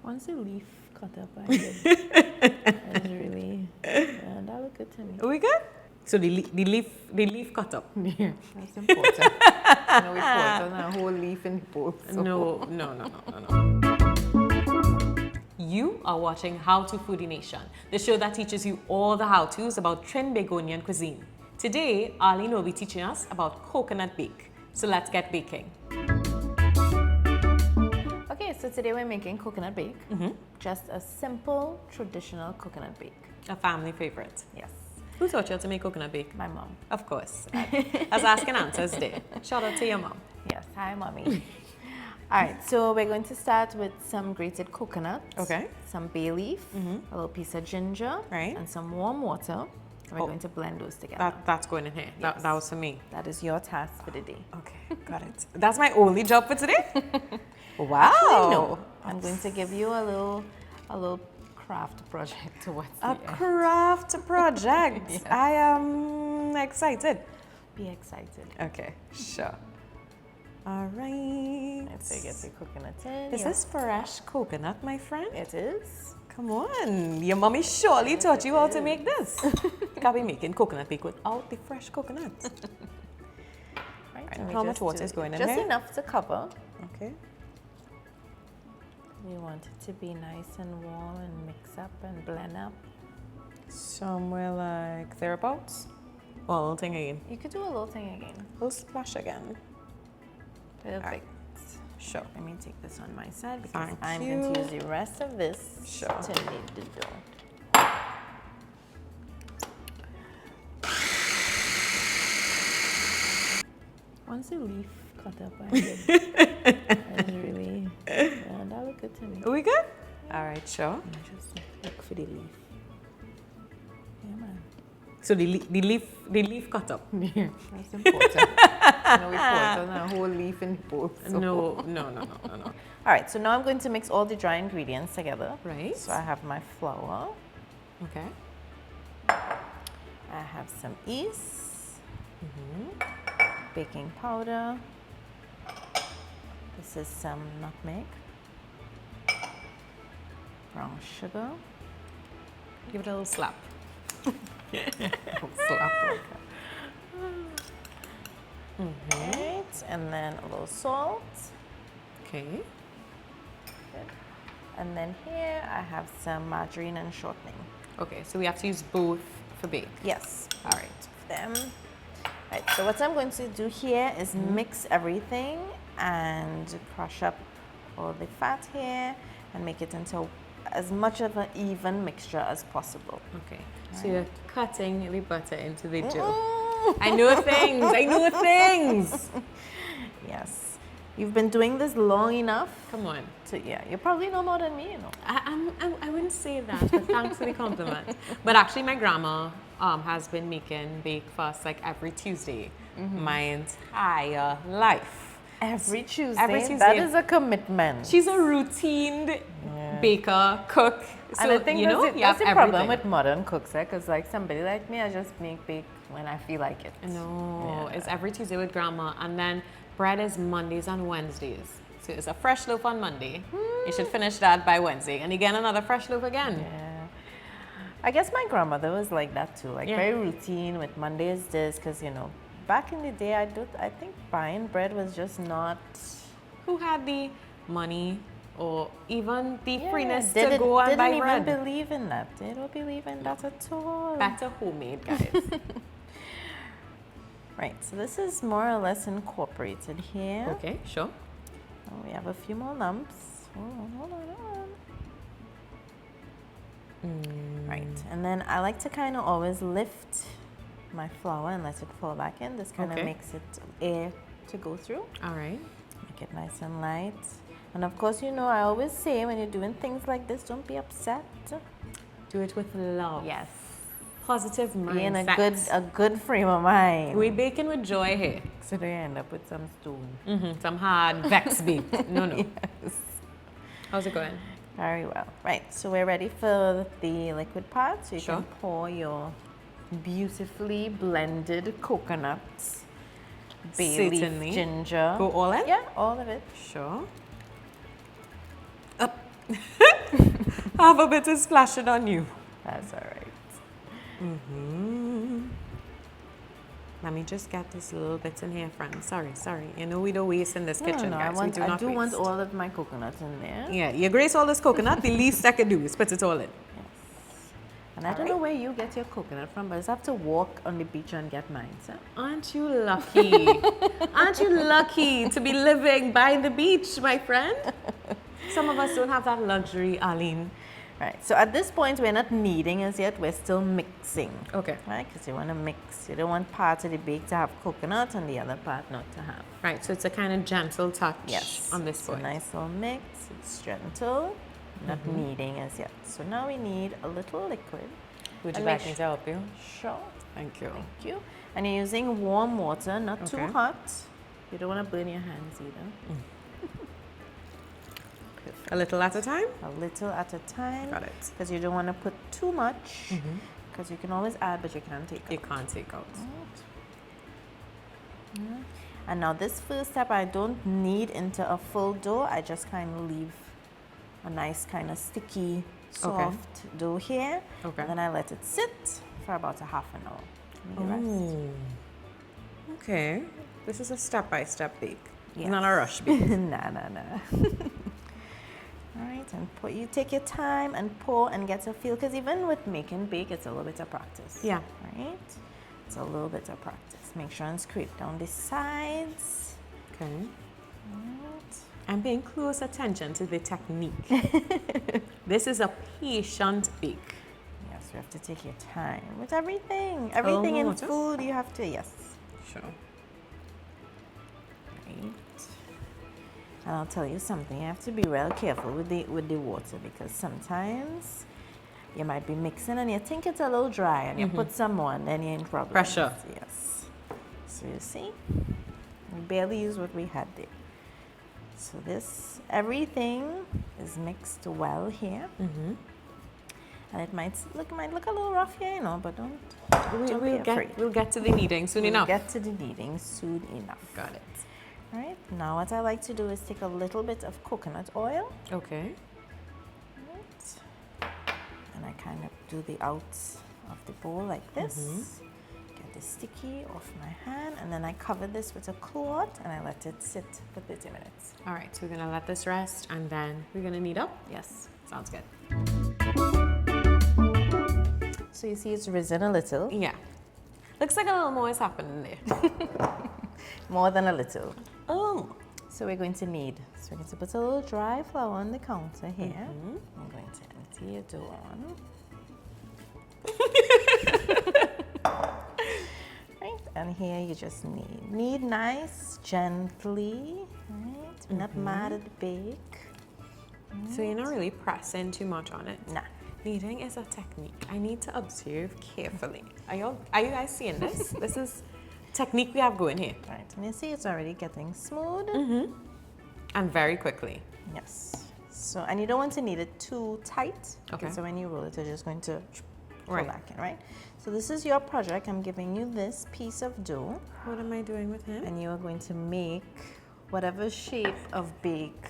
Once the leaf cut up, I did. It was really, yeah, that looked good to me. Are we good? So the leaf cut up. Yeah, that's important. You know, we put on a whole leaf in the bowl. So. No. You are watching How to Foodie Nation, the show that teaches you all the how-tos about Trinbagonian cuisine. Today, Arlene will be teaching us about coconut bake. So let's get baking. Okay, so today we're making coconut bake. Just a simple, traditional coconut bake. A family favorite. Yes. Who taught you how to make coconut bake? My mom. Of course. As asking answers day. Shout out to your mom. Yes, hi mommy. All right, so we're going to start with some grated coconut. Okay. Some bay leaf, a little piece of ginger, Right. and some warm water. And we're going to blend those together. That's going in here. Yes. That was for me. That is your task for the day. Okay, got it. That's my only job for today? Wow. Actually, no. I'm going to give you a little craft project towards the A end. craft project. Yes. I am excited. Be excited. Okay, sure. All right. So you get the coconut in. Is this fresh coconut, my friend? It is. Come on. Your mommy surely taught you how to make this. Can't be making coconut bake without the fresh coconut. Right, And and we how just much water do is going in Just here? enough to cover. Okay. We want it to be nice and warm and mix up and blend up. Somewhere like thereabouts. Oh, a little thing again. You could do a little thing again. A little splash again. Perfect. Right. Sure. Let me take this on my side because Thank I'm you. going to use the rest of this Sure. to knead the dough. Once the leaf cut up, I did. It was really, yeah, that looked good to me. Are we good? All right, sure. And just look for the leaf. Yeah, man. So the leaf cut up. Yeah, that's important. You know, we put on a whole leaf in the bowl. So. No. All right, so now I'm going to mix all the dry ingredients together. Right. So I have my flour. Okay. I have some yeast, baking powder. This is some nutmeg, brown sugar. Give it a little slap. Slap like that. Right, and then a little salt. Okay. Good. And then here I have some margarine and shortening. Okay, so we have to use both for bake. Yes. All right. Them. Right, so what I'm going to do here is mix everything and crush up all the fat here and make it into as much of an even mixture as possible. Okay. So you're cutting the butter into the dough. I know things. Yes. You've been doing this long enough. Come on. So yeah, you probably know more than me, you know. I wouldn't say that, but thanks for the compliment. But actually, my grandma has been making bake for us like every Tuesday my entire life. Every Tuesday. Every Tuesday. That is a commitment. She's a routine baker, cook. So, And I think you that's, know, it, you that's have the problem everything. with modern cooks, because like somebody like me, I just make bake when I feel like it. No, it's every Tuesday with grandma, and then bread is Mondays and Wednesdays. So it's a fresh loaf on Monday. You should finish that by Wednesday, and again another fresh loaf again. Yeah. I guess my grandmother was like that too, like Yeah. very routine with Mondays this, because you know, back in the day, I think buying bread was just not. Who had the money or even the Yeah, freeness to go and buy didn't bread? even believe in that. They don't believe in that at all. Better homemade, guys. Right, so this is more or less incorporated here. Okay, sure. Oh, we have a few more lumps. Hold on. Right, and then I like to kind of always lift my flour and let it fall back in. This kind of Okay. makes it air to go through. All right. Make it nice and light. And of course, you know, I always say when you're doing things like this, don't be upset. Do it with love. Yes. Positive mindset. Be in a good frame of mind. We baking with joy here. So they end up with some stone. Some hard vex baked. No. Yes. How's it going? Very well. Right, so we're ready for the liquid part. So you Sure. can pour your beautifully blended coconuts, bay leaf, Certainly. ginger. Go all in? Yeah, all of it. Sure. Up. Half of it is splashing on you. That's all right. Let me just get this little bit in here, friends. Sorry. You know we don't waste in this kitchen, No, guys. I We do want waste. all of my coconuts in there. Yeah, you grace all this coconut. The least I can do is put it all in. Yes. And I don't know where you get your coconut from, but I just have to walk on the beach and get mine. So. Aren't you lucky? Aren't you lucky to be living by the beach, my friend? Some of us don't have that luxury, Arlene. Right, so at this point, we're not kneading as yet, we're still mixing. Okay. Right, because you want to mix. You don't want part of the bake to have coconut and the other part not to have. Right, so it's a kind of gentle touch on this it's a point. nice little mix, it's gentle, not kneading as yet. So now we need a little liquid. Would you And like make me to help you? Sure. Thank you. Thank you. And you're using warm water, not too Okay. hot. You don't want to burn your hands either. A little at a time? A little at a time. Got it. Because you don't want to put too much. Because you can always add, but you can't take out. You can't take out. And now this first step, I don't knead into a full dough. I just kind of leave a nice kind of sticky, soft dough here. Okay. And then I let it sit for about a half an hour. Let me rest. Okay. This is a step-by-step bake. Yes. Not a rush bake. Nah. All right, and you take your time and pour and get a feel, because even with making bake, it's a little bit of practice. Yeah. Right? It's a little bit of practice. Make sure and scrape down the sides. Okay. Right. I'm paying close attention to the technique. This is a patient bake. Yes, you have to take your time with everything. Everything in water? food, you have to, yes. Sure. Right. And I'll tell you something, you have to be real careful with the water, because sometimes you might be mixing and you think it's a little dry and you put some more and then you're in trouble. Pressure. Yes. So you see, we barely use what we had there. So everything is mixed well here. And it might look a little rough here, you know, but don't be afraid. We'll get to the kneading soon We'll enough. get to the kneading soon enough. Got it. All right, now what I like to do is take a little bit of coconut oil. Okay. Right. And I kind of do the outs of the bowl like this. Get the sticky off my hand, and then I cover this with a cloth and I let it sit for 30 minutes. All right, so we're gonna let this rest and then we're gonna knead up? Yes. Sounds good. So you see it's risen a little. Yeah. Looks like a little more is happening there. More than a little. Oh. So we're going to knead. So we're going to put a little dry flour on the counter here. I'm going to empty your dough on. Right, and here you just knead. Knead nice, gently. Right, we're not mad at the bake. So you're not really pressing too much on it? Nah. Kneading is a technique. I need to observe carefully. Are you guys seeing this? This is technique we have going here. Right, and you see it's already getting smooth. And very quickly. Yes. So, and you don't want to knead it too tight. Okay. So when you roll it, it's just going to pull Right. back in, right? So this is your project. I'm giving you this piece of dough. What am I doing with him? And you are going to make whatever shape of bake.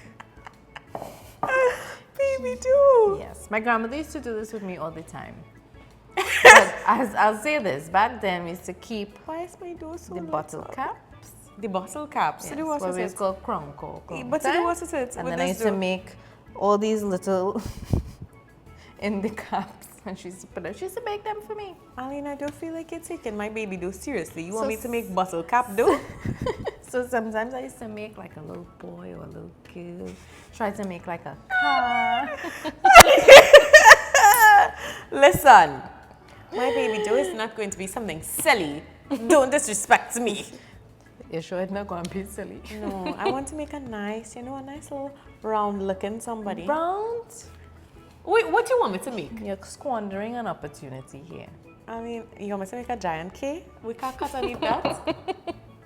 Baby do. Yes, my grandmother used to do this with me all the time. But I'll say this, back then we used to keep Why is my dough so the little? bottle caps. The bottle caps. Yes, So do what what is we it? used to call cronko. But to do what is it? And What then I does used to do? make all these little in the cups, and she used to put them. She used to make them for me. Arlene, I don't feel like you're taking my baby dough seriously. You So want me to make bottle cap dough? So sometimes I used to make like a little boy or a little girl. Try to make like a car. Listen, my baby dough is not going to be something silly. Don't disrespect me. You sure it's not going to be silly? No, I want to make a nice, a nice little round looking somebody. Round? Wait, what do you want me to make? You're squandering an opportunity here. I mean, you want me to make a giant cake? We can't cut and eat that?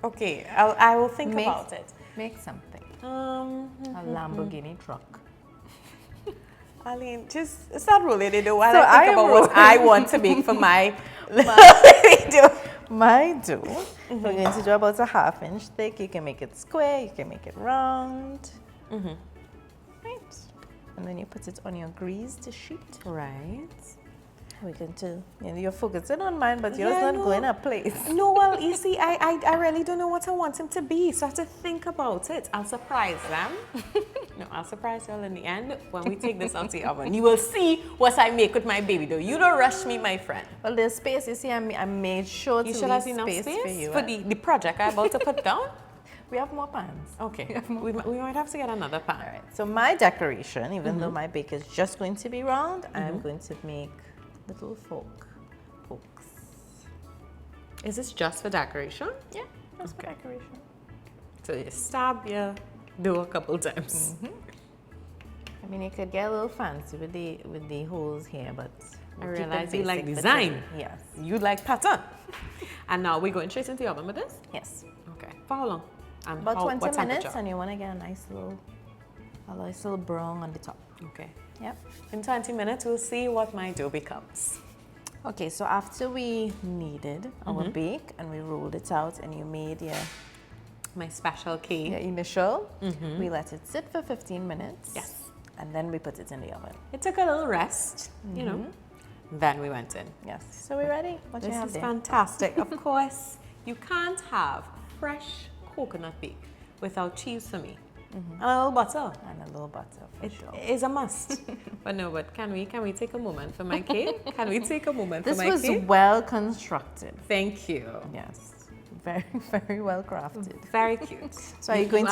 Okay, I will think about it. Make something. A A Lamborghini truck. Arlene, just start rolling it while So I I think am about what rolling. I want to make for my baby dough. My dough, we're going to do about a 1/2 inch thick. You can make it square, you can make it round. Right. And then you put it on your greased sheet. Right. We're going to, you're focusing on mine, but yours not going a place. No, well, you see, I really don't know what I want him to be, so I have to think about it. I'll surprise them. No, I'll surprise y'all in the end when we take this out the oven. You will see what I make with my baby, though. You don't rush me, my friend. Well, there's space. You see, I made sure to leave enough space for you. For the project I'm about to put down? We have more pans. Okay, we might have to get another pan. All right, so my decoration, even though my bake is just going to be round, I'm going to make little forks. Is this just for decoration? Yeah, just for decoration. So you stab your dough a couple times. I mean, you could get a little fancy with the holes here, but I we'll keep it realize you like basic for design. today. Yes. You like pattern. And now we're going straight into the oven with this? Yes. Okay. For how long? And About 20 what minutes, temperature? and you want to get a nice little brown on the top. Okay. Yep. In 20 minutes, we'll see what my dough becomes. Okay, so after we kneaded our bake and we rolled it out and you made My special key. your initial, we let it sit for 15 minutes. Yes. And then we put it in the oven. It took a little rest, you know. Then we went in. Yes. So we're ready. What do you This have is there? fantastic. Of course, you can't have fresh coconut bake without cheese for me. And a little butter. And a little butter for sure. It is a must. But can we take a moment for my cake? Can we take a moment This for my was cake? well constructed. Thank you. Yes. Very, very well crafted. Very cute. So are you going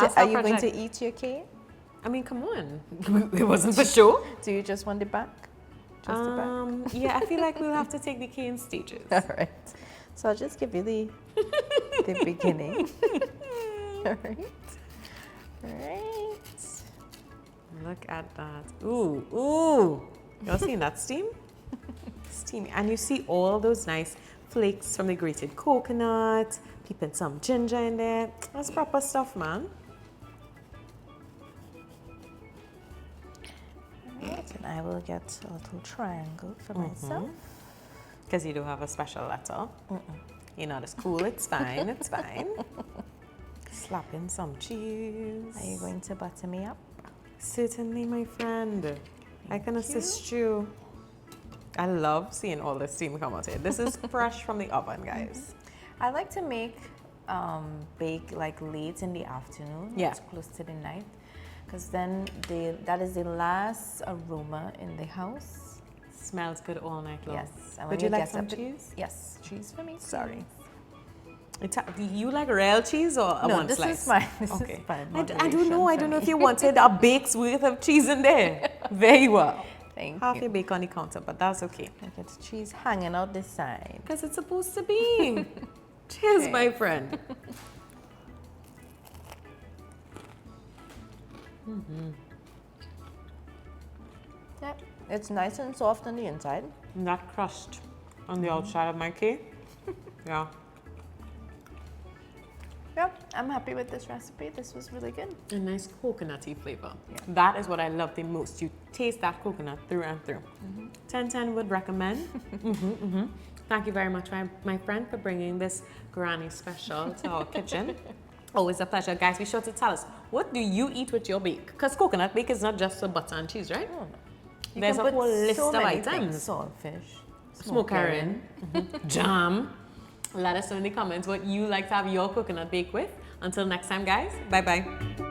to eat your cake? I mean, come on. It wasn't for sure. Do you just want the back? Just the back? Yeah, I feel like we'll have to take the cake in stages. All right. So I'll just give you the beginning. All right. Right. Look at that. Ooh, ooh. Y'all seen that steam? Steamy. And you see all those nice flakes from the grated coconut, peeping some ginger in there. That's proper stuff, man. Right, and I will get a little triangle for myself. Because you do have a special letter. You're not as cool. It's fine. It's fine. Slap in some cheese. Are you going to butter me up? Certainly, my friend. I can assist you. I love seeing all the steam come out here. This is fresh from the oven, guys. I like to make bake like late in the afternoon. Yeah. It's close to the night. Because then that is the last aroma in the house. Smells good all night long. Yes. And Would when you like get some up- cheese? Yes, cheese for me. Sorry. Do you like real cheese or a No, one this slice? is fine. This Okay. is fine. I don't Moderation know. I for don't know me. if you wanted a bake's worth of cheese in there. Very well. Thank Half you. your bake on the counter, but that's okay. Look at the cheese hanging out the side. Because it's supposed to be. Cheers, my friend. Yep. It's nice and soft on the inside. Not crushed on the outside of my cake. Yeah. Yep. I'm happy with this recipe. This was really good. A nice coconutty flavor. Yeah. That is what I love the most. You taste that coconut through and through. 10/10 would recommend. Thank you very much, my friend, for bringing this granny special to our kitchen. Always a pleasure. Guys, be sure to tell us, what do you eat with your bake? Because coconut bake is not just for butter and cheese, right? Oh, no. There's a can whole put list so of many items. things. Saltfish, Smokerin, jam. Let us know in the comments what you like to have your coconut bake with. Until next time, guys. Bye-bye.